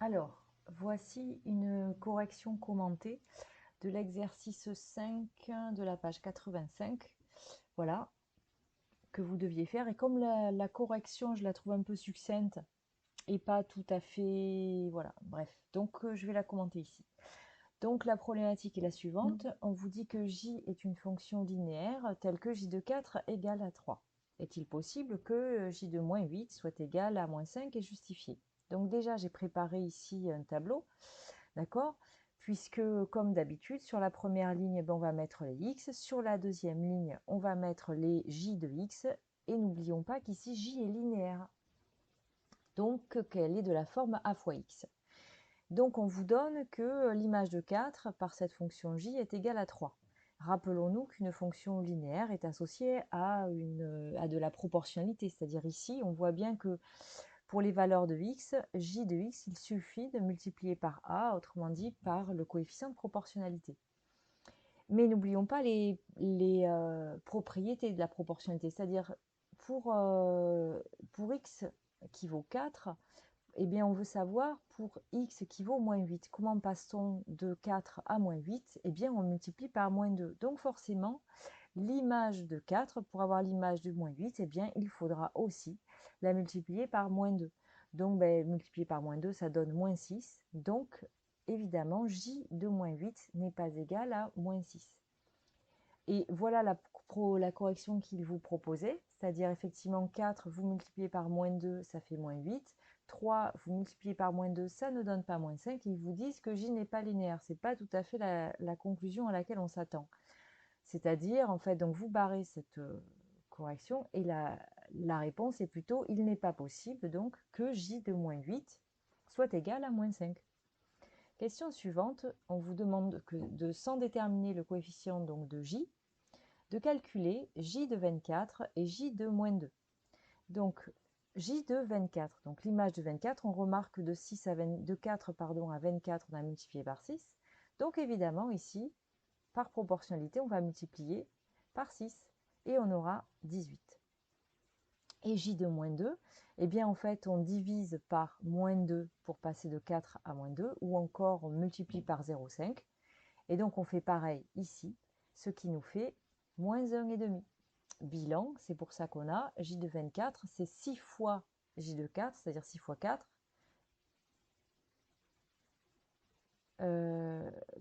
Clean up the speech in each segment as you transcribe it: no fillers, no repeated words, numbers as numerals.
Alors, voici une correction commentée de l'exercice 5 de la page 85. Voilà, que vous deviez faire. Et comme la correction, je la trouve un peu succincte et pas tout à fait... Voilà, bref. Donc, je vais la commenter ici. Donc, la problématique est la suivante. On vous dit que j est une fonction linéaire telle que j de 4 égale à 3. Est-il possible que j de moins 8 soit égal à moins 5 et justifié? Donc déjà, j'ai préparé ici un tableau, d'accord? Puisque, comme d'habitude, sur la première ligne, on va mettre les x. Sur la deuxième ligne, on va mettre les j de x. Et n'oublions pas qu'ici, j est linéaire. Donc, qu'elle est de la forme a fois x. Donc, on vous donne que l'image de 4 par cette fonction j est égale à 3. Rappelons-nous qu'une fonction linéaire est associée à de la proportionnalité. C'est-à-dire ici, on voit bien que pour les valeurs de x, j de x, il suffit de multiplier par a, autrement dit par le coefficient de proportionnalité. Mais n'oublions pas les propriétés de la proportionnalité, c'est-à-dire pour x qui vaut 4, eh bien, on veut savoir pour x qui vaut moins 8. Comment passe-t-on de 4 à moins 8? Eh bien, on multiplie par moins 2. Donc forcément, l'image de 4, pour avoir l'image de moins 8, eh bien, il faudra aussi la multiplier par moins 2. Donc, multiplier par moins 2, ça donne moins 6. Donc, évidemment, j de moins 8 n'est pas égal à moins 6. Et voilà la correction qu'il vous proposait, c'est-à-dire effectivement 4, vous multipliez par moins 2, ça fait moins 8. 3, vous multipliez par moins 2, ça ne donne pas moins 5. Ils vous disent que j n'est pas linéaire. Ce n'est pas tout à fait la conclusion à laquelle on s'attend. C'est-à-dire, en fait, donc vous barrez cette correction et la réponse est plutôt il n'est pas possible donc que j de moins 8 soit égal à moins 5. Question suivante, on vous demande sans déterminer le coefficient donc de j, de calculer j de 24 et j de moins 2. Donc, j de 24, donc l'image de 24, on remarque de 4 à 24, on a multiplié par 6. Donc évidemment, ici, par proportionnalité, on va multiplier par 6 et on aura 18. Et j de moins 2, eh bien en fait, on divise par moins 2 pour passer de 4 à moins 2, ou encore on multiplie par 0,5. Et donc on fait pareil ici, ce qui nous fait moins 1,5. Bilan, c'est pour ça qu'on a j de 24, c'est 6 fois j de 4, c'est-à-dire 6 fois 4.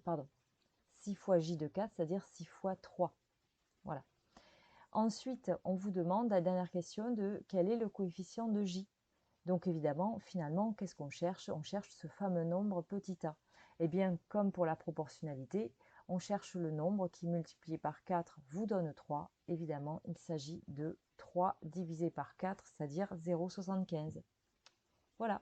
Pardon, 6 fois j de 4, c'est-à-dire 6 fois 3. Voilà. Ensuite, on vous demande la dernière question de quel est le coefficient de j. Donc évidemment, finalement, qu'est-ce qu'on cherche? On cherche ce fameux nombre petit a. Eh bien, comme pour la proportionnalité, on cherche le nombre qui multiplié par 4 vous donne 3. Évidemment, il s'agit de 3 divisé par 4, c'est-à-dire 0,75. Voilà.